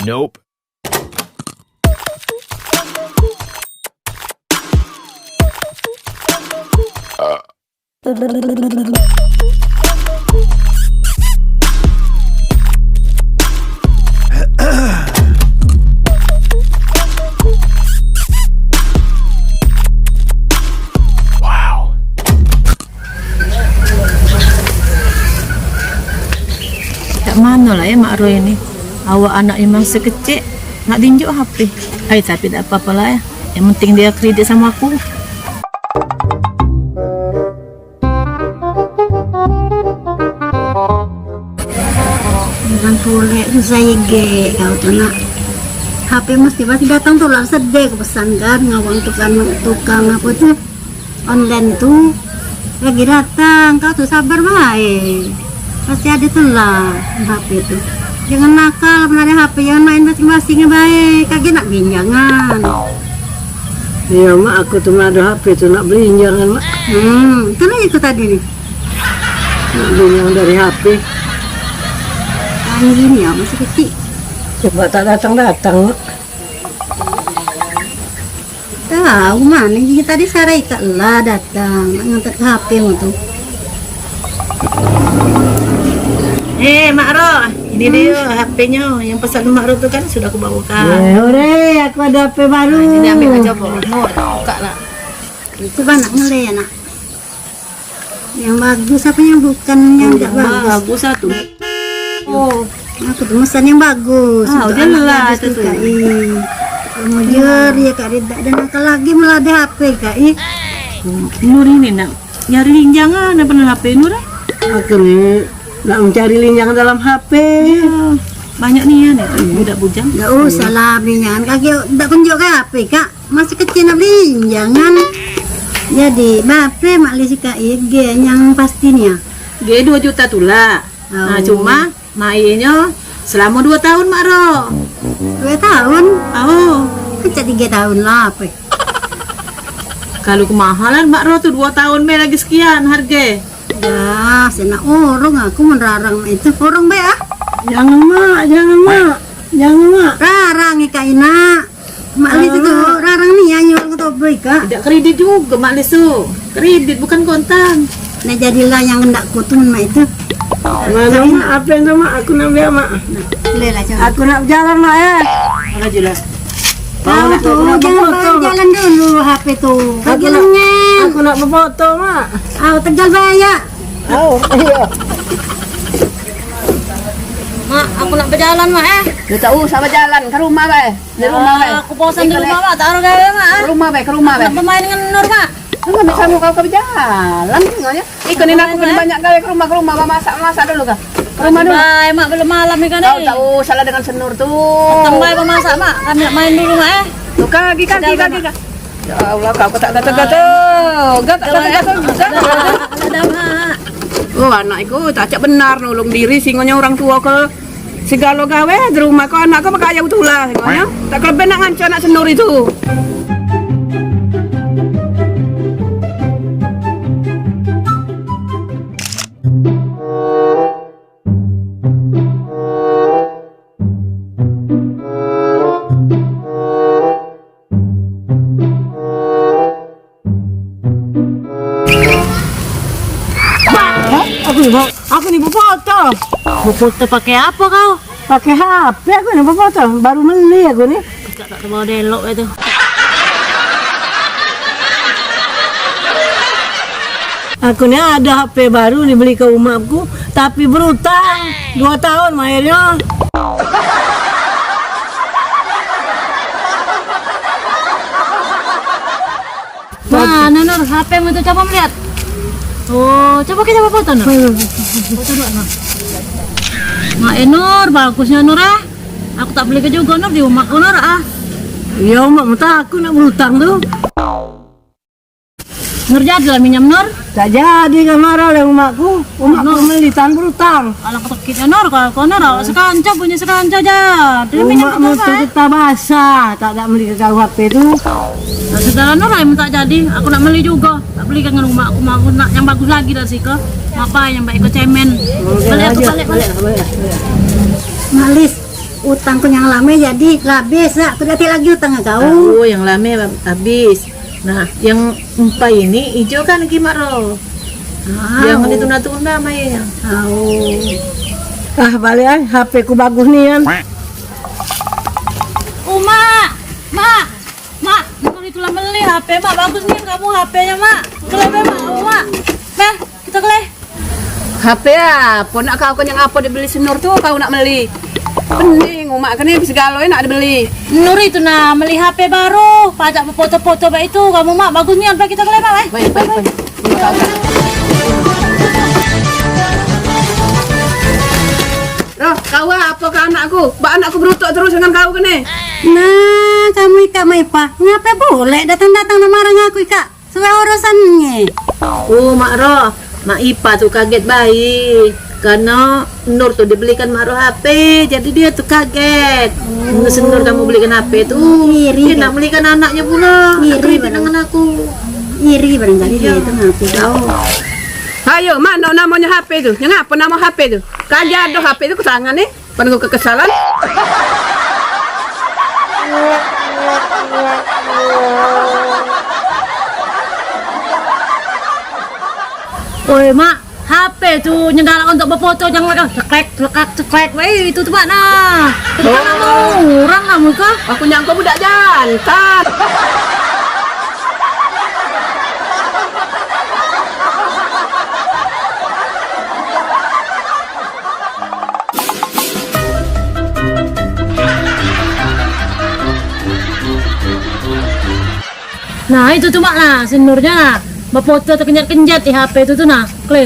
Nope. Wow. Tak mana lah ya Mak Roy ini. Awak anaknya masih kecil, nak tinjuk HP. Tapi tak apa-apa lah ya. Yang penting dia kredit sama aku. Jangan kulit tu saya ge kau tu nak. HP mesti pasti datang tu lah sedih pesan kan ngawang tukang apa tu online tu lagi datang kau tu sabar baik pasti ada tu lah HP tu. Jangan nakal pernah ada HP, jangan main masing-masing baik. Kaki nak binjangan. Iya mak, aku tuh ada HP tuh nak belinjangan mak. Itu lah itu tadi nih. Nak belinjang dari HP. Yang gini ya masih kecil. Coba tak datang mak. Tahu mana kita tadi sarai kat lah datang nak ngantar ke HP mu tu. Mak Roy, ini dia HP-nya. Yang pesan Mak Roy tu kan sudah aku bawakan. Hore, aku ada HP baru. Ini ambil aja boleh. Buka lah. Itu kan nak ngeleh nak. Yang bagus apa yang bukan yang tidak bagus? Bagus satu. Oh, aku tuh pesan yang bagus. Ah, untuk udah anak lah gadis itu tu, tuh. Kak I. Kemudian ya Kak Rida dan nakal lagi malah ada HP Kak I. Nur ini nak nyari linjangan apa HP Nur? Aku nih nak mencari linjangan dalam HP. Ya, banyak nih ya nih budak bujang. Enggak usah lah beringan kaki tak tunjuk ke HP Kak. Masih kecil nak beli jangan. Jadi bape mak lisi Kak I ge yang pastinya. G 2 juta tulah. Nah, cuma mainnya selama 2 tahun Mak Ro. 2 tahun? Oh, Kecil 3 tahun lah apa? kalau kemahalan Mak Ro tuh 2 tahun lagi sekian harga. Ya, senak orang aku menerarang itu orang be ah. Jangan mak, jangan mak, jangan mak. Rarang Kak Ina. Mak Lis itu rarang nih anyo aku tahu baik Kak. Tidak kredit juga Mak Lisu. Kredit bukan kontan. Nah jadilah yang hendak kutumin mak itu. Mana mak, apa yang tu mak? Aku nak biar mak. Lelah coba. Aku nak berjalan mak ya. Mana jelas. Tahu tuh, jangan jalan dulu HP tuh. Kaki lengan. Aku nak berfoto mak. Tegal bahaya. Oh, iya. Mak, aku nak berjalan Mak Dia tak usah berjalan ke rumah be. Di rumah be. Aku bosan di rumah Mak, tak ada gaya Mak. Ke rumah be, ke rumah be. Nak bermain dengan Nur Mak. Enggak bisa mau kau ke berjalan tengoknya. Ikutin aku pergi banyak kali ke rumah masak dulu kah? Ke rumah dulu. Bye Mak, belum malam ni kan Kau tak usah lah dengan senur tuh. Tambah memasak Mak, kami nak main dulu Mak Tuh kaki kah. Ya Allah kau tak gatal-gatal. Gatal-gatal. Ada Mak. Oh anak itu tak cak benar nolong diri singonya orang tua ke segala gawe di rumah kau anak kau pakai ayam tulah singonya. Tak kelebihan nak ngancur anak senur itu. Aku nih berfoto. Foto pakai apa kau? Pakai HP aku nih berfoto. Baru beli aku nih. Tak mau delok itu. Aku nih ada HP baru nih beli ke rumahku, tapi berutang 2 tahun akhirnya. Mana Nur, HP mu itu coba melihat. Oh, coba kita foto Nur. Foto dulu Nur. Mak Nur, bagusnya Nur ah. Aku tak beli ke juga Nur di rumahku Nur ah. Iya mak, minta aku nak berutang tuh. Nur jadi lah minyak Nur. Tak jadi kan marah oleh umakku. Umakku melitan berutang. Kalau ketekitnya Nur, kalau Nur awak sekanca punya sekanca aja. Dia minyak Umakmu apa? tuh kita basah, tak ada beli ke kau HP itu. Nah, saudara Nur yang tak jadi. Aku nak beli juga. Tak beli kan rumahku, aku nak yang bagus lagi dari situ. Apa yang baik ke cemen. Balik. Malis, utangku yang lama jadi habis nak. Aku datang lagi utang kau. Oh, yang lama habis. Nah, yang empat ini hijau kan gimana? Yang ditunda-tunda mainnya. Ah, balik HP ku bagus nih kan. Mak, kalau itulah beli HP mak bagus nih kamu HP-nya mak. Kelebe mak, Nah, kita keleh. HP ya, pun nak kau yang apa dibeli senur tuh kau nak beli. Pening, umak kan ini segala nak dibeli. Nur itu nah beli HP baru, pajak foto-foto baik itu kamu mak bagus nih sampai kita keleh mak. Baik. Roh, kau apa ke anakku? Anakku berutuk terus dengan kau kan nih. Nah, kamu Ika Maipa, ngapa boleh datang-datang marah aku Ika? Sesuai urusannya. Oh, Mak Roh, Mak Ipa tuh kaget bayi. Karena Nur tuh dibelikan Mak Roh HP, jadi dia tuh kaget. Nur kamu belikan HP tuh, Iri, dia nak belikan anaknya pula. Iri dengan aku. Iri barangkali dia itu ngaku kau. Ayo, mana namanya HP itu? Yang apa nama HP itu? Kagak ada HP itu ke tangan nih. Penuh kekesalan. Woi mak, HP tuh nyenggala untuk berfoto jangan ceklek, weh itu tuh mak nah. Kamu orang kamu kah? Aku nyangka budak jantan. Nah itu tuh mak nah, senurnya nah. Berfoto terkenjat-kenjat di HP itu tuh nah. Kle,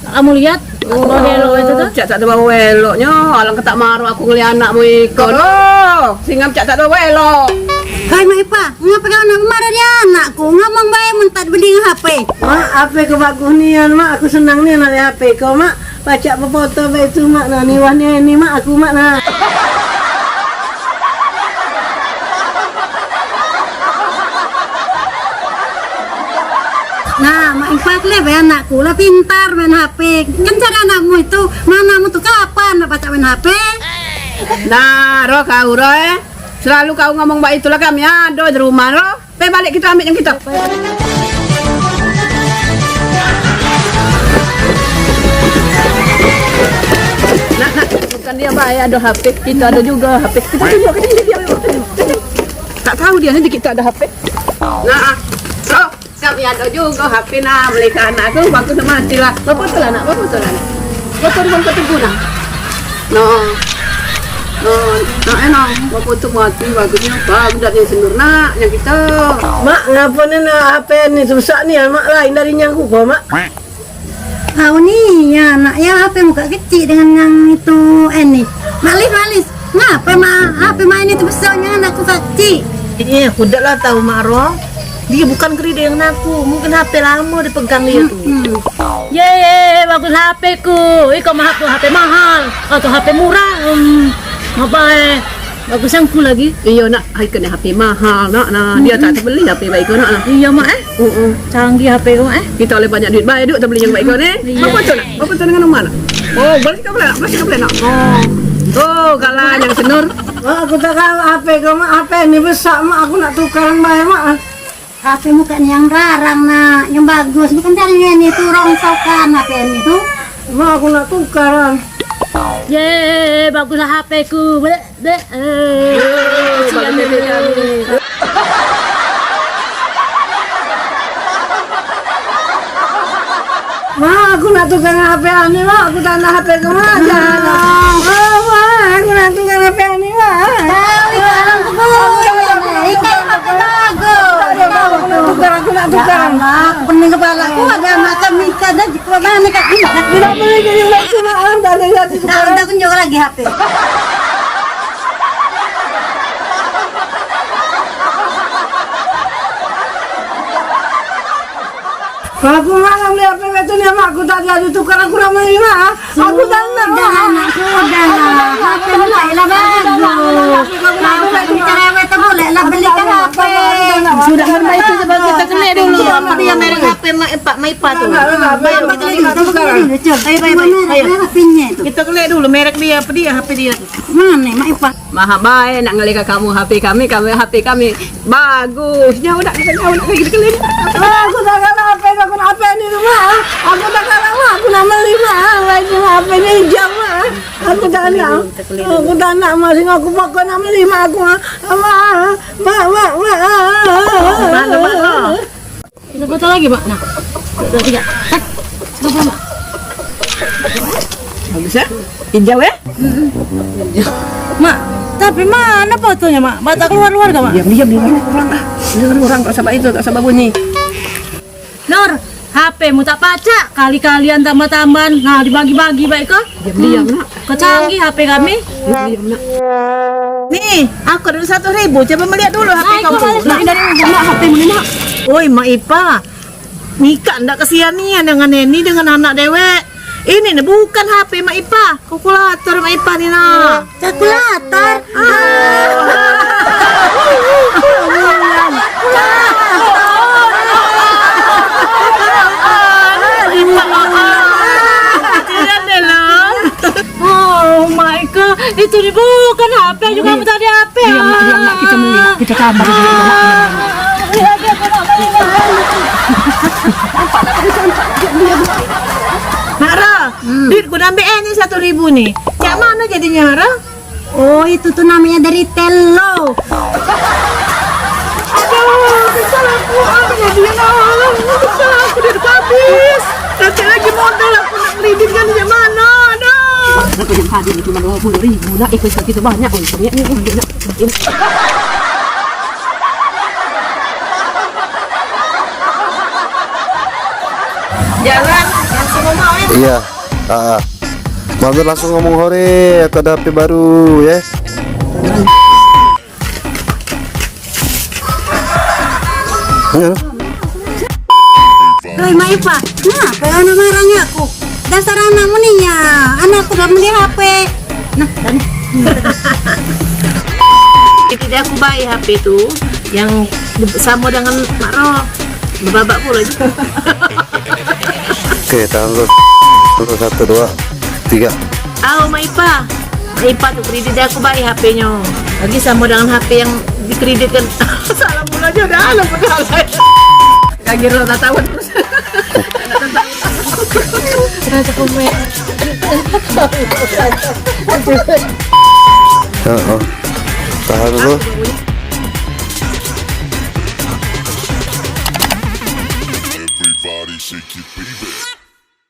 kamu lihat? Oh, hello itu tuh. Cak tak ada bawa weloknya. Alang ketak maru aku ngeliat anakmu ikut. Oh, singam cak tak ada welok. Hai Maipa, ngapa kau nak marah dia anakku? Ngomong baik mentat beli HP. Mak, HP ku bagus nih, Mak. Aku senang nih nari HP kau, Mak. Baca berfoto baik itu, Mak. Nah, ni wahnya ini, Mak. Aku, Mak, nah. Nah, Mak Ipa baik anakku lah pintar main HP. Kan cara anakmu itu, manamu tuh kapan baca main HP? Nah, Roh kau Roh selalu kau ngomong baik itulah kami ada di rumah Roh. Balik kita ambil yang kita. Nak, bukan dia baik ada HP, kita ada juga HP. Kita tunjuk dia. Tak tahu dia nanti kita ada HP. Nah, Roh, kami ada juga HP nah belikan anakku bagus mati lah. Bapak tu lah nak, bapak guna. Enak, bapak tu mati bagusnya bagus dari senur nak yang kita. Mak, ngapa nih HP ini susah nih, Mak? Lain dari yang aku, Mak. Kau nih ya anak ya HP muka kecil dengan yang itu ini. Malis. Ngapa HP main itu besarnya anakku kecil? Iya, aku dah lah tahu Mak Roh. Dia bukan kerida yang aku, mungkin HP lama dipegang dia tuh. Ye, bagus HP ku. Iko mah HP mahal atau HP murah. Apa bagus yang ku lagi. Iya nak, kena HP mahal nak. Nah, dia tak terbeli HP baik kau nak. Iya mak canggih HP ku Kita oleh banyak duit baik, tak beli yang baik kau ni. Apa tu nak? Apa tu dengan mana? Oh, boleh kau boleh nak? Oh, kalah yang senur. Mak, aku tak kalah HP kau, Mak. HP ini besar, Mak. Aku nak tukar bayar, Mak. HP muka yang rarang nak, yang bagus. Bukan carinya ini tuh rongsokan HP ini tuh. Mak, aku nak tukar. Ye, baguslah HP ku. Mak, aku nak tukar HP ini, Mak. Aku tak nak HP kau, Mak. Mak, aku nak tukar HP ini, Mak. Aku nak tukar. Pening kepala aku ada makan mika dan jika mana kak ini. Tidak boleh jadi lagi, Mak. Tak ada yang tukar. Udah kunjung lagi HP. Aku malam lihat HP itu nih, Mak. Aku tak jadi tukar. Aku ramai, Mak. Aku tak nak, Mak. Sudah lah. HP lu tak bagus. Kalau cerewet kita boleh lah belikan HP. Sudah bermain itu coba kita kena dulu. Apa dia merek HP Maipa tuh? Ayo, HP-nya itu. Kita kelek dulu merek dia, apa dia HP dia tuh. Mana Maipa? Maha baik nak ngelika kamu HP kami HP kami bagus. Jauh nak lagi kelin. Aku tak kalah HP, aku nak HP di rumah. Aku tak kalah mah, aku nak beli mah. Lagi HP ni jam mah. Aku tak nak. Aku tak nak masih aku pakai nak beli mah aku. Mak. Mana mana? Kita foto lagi, Mak. Nah. 2, 3. Tak. Coba, Mak. Bagus ya? Hijau ya? Mak, tapi mana fotonya, Mak? Mak tak keluar-luar gak, Mak? Diam orang ah. Orang tak sabar itu, tak sabar bunyi. Nur, HP-mu tak pacak. Kali-kalian tambah-tambahan. Nah, dibagi-bagi baik kok. Diam nak. Kecanggih HP kami. Diam nak. Nih, aku ada 1.000. Coba melihat dulu HP kamu. Nak dari nak HP mu ni nak. Oi, Maipa. Nikah ndak kesianian dengan Neni dengan anak dewek. Ini nih bukan HP Maipa, kalkulator Maipa nih nah. Kalkulator. Oh my god, itu nih bukan HP juga kamu tadi HP. Diam nak kita muli nak. Kita kabar dulu nak. Nara, duit ku ambil ini 1.000 nih. Yang mana jadinya Nara? Oh, itu tuh namanya dari Telo. Aduh, salah aku. Apa jadinya Nara? Salah aku udah habis. Nanti lagi modal aku nak kredit kan di mana? Aduh. Nak yang hadir cuma 20.000 nak. Ikut kita banyak untungnya ni nak. Jalan yang semua mau ya. Iya. Mampir langsung ngomong hore, aku ada HP baru ya. Hei Maipa, nah kalau anak marahnya aku. Dasar anakmu nih ya, anakku udah beli HP. Nah, dan Tidak aku bayi HP itu yang sama dengan Makro. Babak pula itu. Oke, tanggal 1, 2, 3. Oh, Maipa. Maipa tuh kredit aku bayi HP-nya. Lagi sama dengan HP yang dikreditkan. Salah pula aja udah alam padahal. Kagir lo tak tahu terus. Ternyata komen. Tahan dulu. Everybody shake your baby.